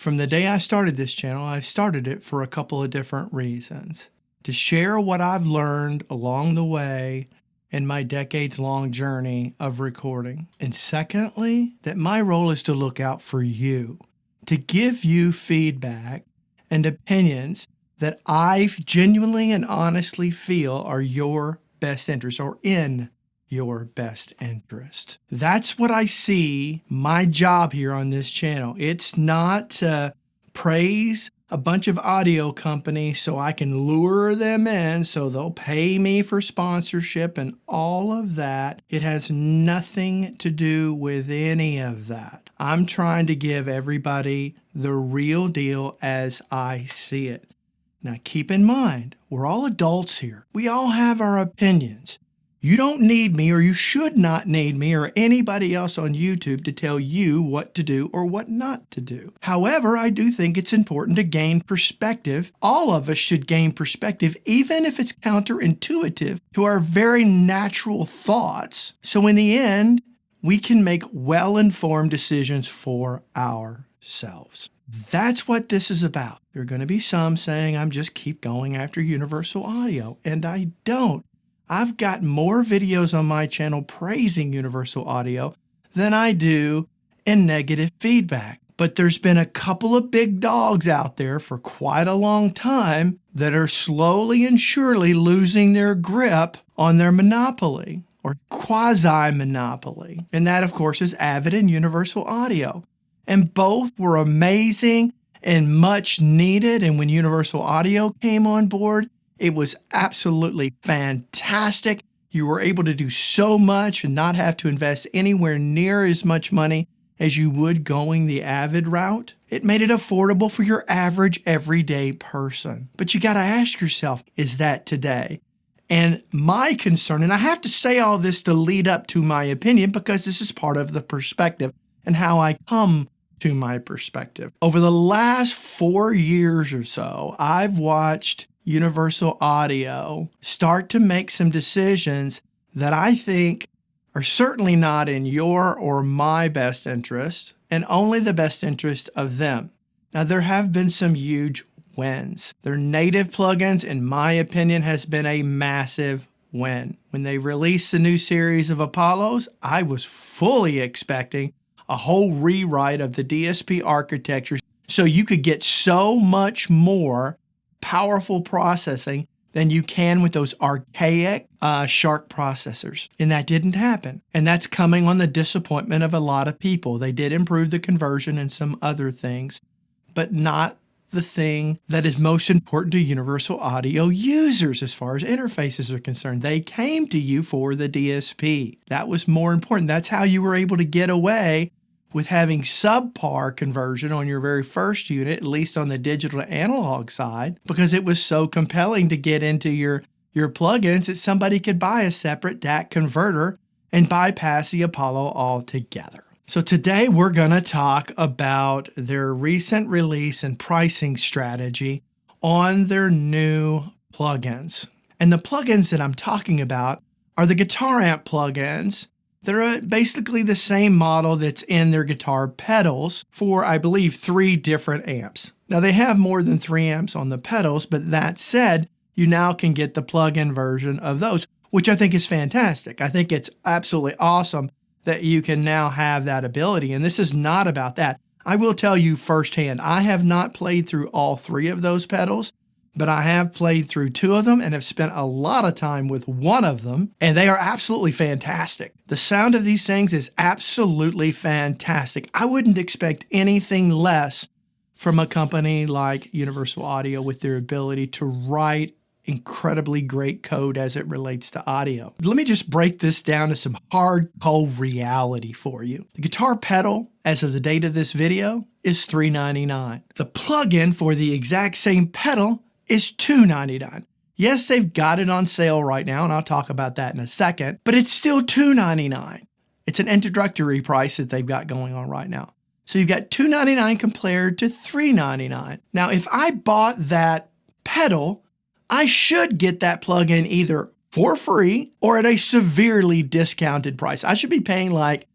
From the day I started this channel, I started it for a couple of different reasons. To share what I've learned along the way in my decades-long journey of recording. And secondly, that my role is to look out for you, to give you feedback and opinions that I genuinely and honestly feel are your best interest or in your best interest. That's what I see my job here on this channel. It's not to praise a bunch of audio companies so I can lure them in so they'll pay me for sponsorship and all of that. It has nothing to do with any of that. I'm trying to give everybody the real deal as I see it. Now keep in mind, we're all adults here. We all have our opinions. You don't need me, or you should not need me or anybody else on YouTube to tell you what to do or what not to do. However, I do think it's important to gain perspective. All of us should gain perspective, even if it's counterintuitive to our very natural thoughts. So in the end, we can make well-informed decisions for ourselves. That's what this is about. There are going to be some saying I'm just keep going after universal audio, and I don't. I've got more videos on my channel praising universal audio than I do in negative feedback. But there's been a couple of big dogs out there for quite a long time that are slowly and surely losing their grip on their monopoly or quasi-monopoly. And that, of course, is Avid and Universal Audio. And both were amazing and much needed. And when Universal Audio came on board, it was absolutely fantastic. You were able to do so much and not have to invest anywhere near as much money as you would going the Avid route. It made it affordable for your average everyday person. But you got to ask yourself, is that today? And my concern, and I have to say all this to lead up to my opinion because this is part of the perspective and how I come to my perspective. Over the last 4 years or so, I've watched Universal Audio start to make some decisions that I think are certainly not in your or my best interest, and only the best interest of them. Now, there have been some huge wins. Their native plugins, in my opinion, has been a massive win. When they released the new series of Apollos, I was fully expecting a whole rewrite of the DSP architecture so you could get so much more powerful processing than you can with those archaic Shark processors. And that didn't happen. And that's coming on the disappointment of a lot of people. They did improve the conversion and some other things, but not the thing that is most important to Universal Audio users as far as interfaces are concerned. They came to you for the DSP. That was more important. That's how you were able to get away with having subpar conversion on your very first unit, at least on the digital to analog side, because it was so compelling to get into your plugins that somebody could buy a separate DAC converter and bypass the Apollo altogether. So today we're going to talk about their recent release and pricing strategy on their new plugins. And the plugins that I'm talking about are the guitar amp plugins. They're basically the same model that's in their guitar pedals for, I believe, 3 different amps. Now, they have more than 3 amps on the pedals, but that said, you now can get the plug-in version of those, which I think is fantastic. I think it's absolutely awesome that you can now have that ability, and this is not about that. I will tell you firsthand, I have not played through all 3 of those pedals, but I have played through 2 of them and have spent a lot of time with one of them, and they are absolutely fantastic. The sound of these things is absolutely fantastic. I wouldn't expect anything less from a company like Universal Audio with their ability to write incredibly great code as it relates to audio. Let me just break this down to some hard, cold reality for you. The guitar pedal, as of the date of this video, is $3.99. The plugin for the exact same pedal is $2.99. Yes, they've got it on sale right now, and I'll talk about that in a second, but it's still $2.99. It's an introductory price that they've got going on right now. So you've got $2.99 compared to $3.99. Now, if I bought that pedal, I should get that plugin either for free or at a severely discounted price. I should be paying like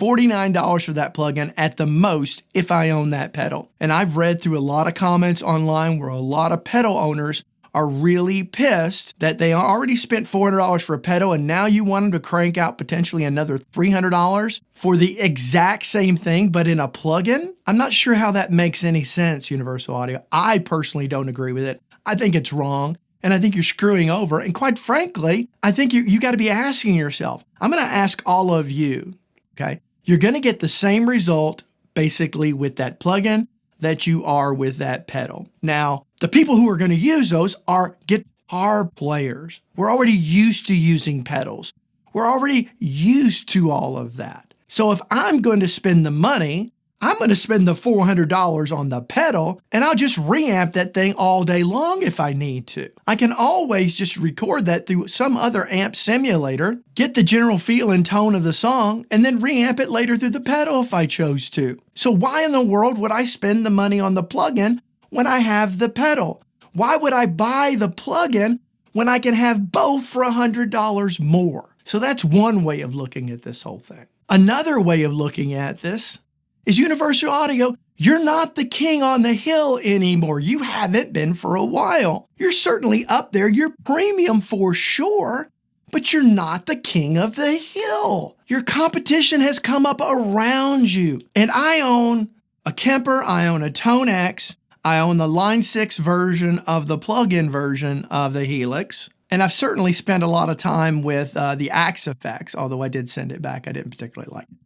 $49 for that plugin at the most if I own that pedal. And I've read through a lot of comments online where a lot of pedal owners are really pissed that they already spent $400 for a pedal and now you want them to crank out potentially another $300 for the exact same thing, but in a plugin? I'm not sure how that makes any sense, Universal Audio. I personally don't agree with it. I think it's wrong, and I think you're screwing over. And quite frankly, I think you got to be asking yourself. I'm going to ask all of you, okay? You're going to get the same result basically with that plugin that you are with that pedal. Now, the people who are going to use those are guitar players. We're already used to using pedals. We're already used to all of that. So if I'm going to spend the money, I'm going to spend the $400 on the pedal, and I'll just reamp that thing all day long if I need to. I can always just record that through some other amp simulator, get the general feel and tone of the song, and then reamp it later through the pedal if I chose to. So why in the world would I spend the money on the plugin when I have the pedal? Why would I buy the plugin when I can have both for $100 more? So that's one way of looking at this whole thing. Another way of looking at this is Universal Audio, you're not the king on the hill anymore. You haven't been for a while. You're certainly up there. You're premium for sure, but you're not the king of the hill. Your competition has come up around you. And I own a Kemper, I own a Tone X, I own the Line 6 version of the plug-in version of the Helix. And I've certainly spent a lot of time with the Axe Effects, although I did send it back. I didn't particularly like it.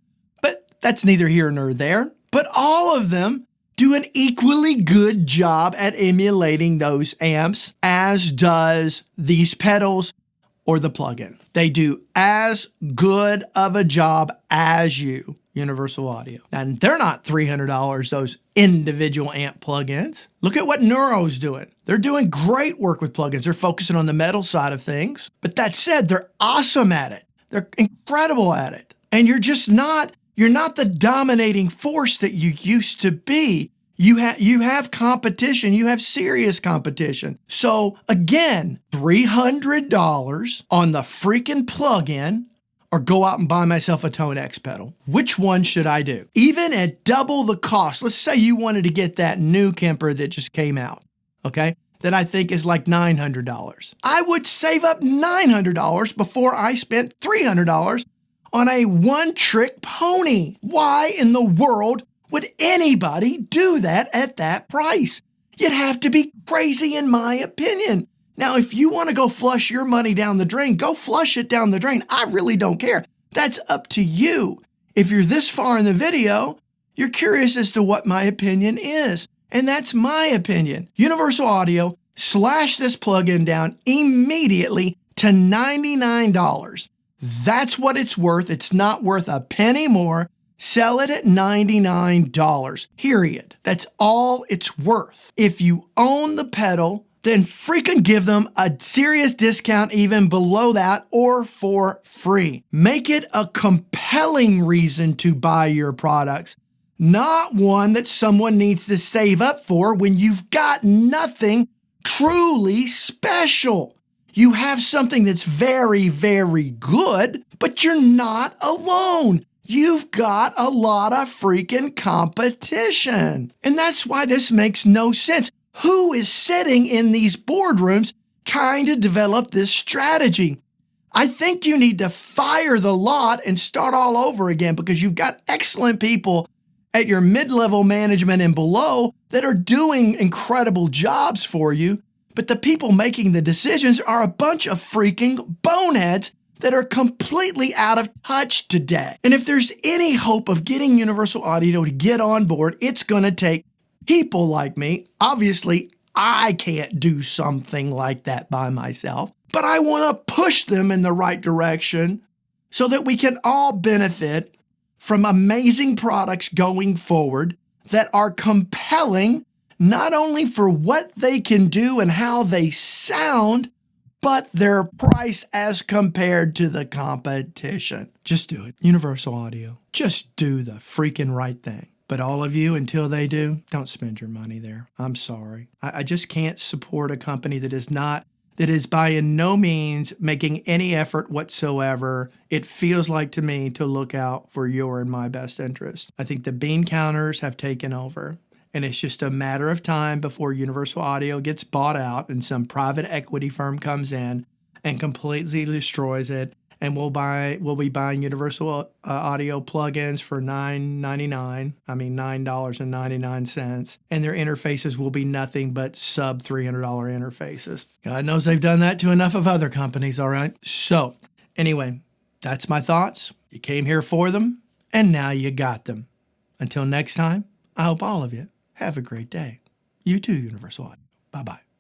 That's neither here nor there, but all of them do an equally good job at emulating those amps as does these pedals or the plugin. They do as good of a job as you, Universal Audio. And they're not $300, those individual amp plugins. Look at what Neuro's doing. They're doing great work with plugins. They're focusing on the metal side of things. But that said, they're awesome at it. They're incredible at it. And you're not the dominating force that you used to be. You have competition. You have serious competition. So again, $300 on the freaking plugin or go out and buy myself a Tone X pedal. Which one should I do? Even at double the cost, let's say you wanted to get that new Kemper that just came out, okay? That I think is like $900. I would save up $900 before I spent $300 on a one-trick pony. Why in the world would anybody do that at that price? You'd have to be crazy in my opinion. Now, if you want to go flush your money down the drain, go flush it down the drain. I really don't care. That's up to you. If you're this far in the video, you're curious as to what my opinion is. And that's my opinion. Universal Audio, slash this plugin down immediately to $99. That's what it's worth. It's not worth a penny more. Sell it at $99, period. That's all it's worth. If you own the pedal, then freaking give them a serious discount even below that or for free. Make it a compelling reason to buy your products, not one that someone needs to save up for when you've got nothing truly special. You have something that's very, very good, but you're not alone. You've got a lot of freaking competition. And that's why this makes no sense. Who is sitting in these boardrooms trying to develop this strategy? I think you need to fire the lot and start all over again because you've got excellent people at your mid-level management and below that are doing incredible jobs for you. But the people making the decisions are a bunch of freaking boneheads that are completely out of touch today. And if there's any hope of getting Universal Audio to get on board, it's going to take people like me. Obviously, I can't do something like that by myself, but I want to push them in the right direction so that we can all benefit from amazing products going forward that are compelling not only for what they can do and how they sound, but their price as compared to the competition. Just do it. Universal Audio. Just do the freaking right thing. But all of you, until they do, don't spend your money there. I'm sorry. I just can't support a company that is not that is by no means making any effort whatsoever, it feels like to me, to look out for your and my best interest. I think the bean counters have taken over, and it's just a matter of time before Universal Audio gets bought out and some private equity firm comes in and completely destroys it. And we'll be buying Universal Audio plugins for $9.99, and their interfaces will be nothing but sub $300 interfaces. God knows they've done that to enough of other companies, all right? So anyway, that's my thoughts. You came here for them, and now you got them. Until next time, I hope all of you have a great day. You too, Universal Audio. Bye-bye.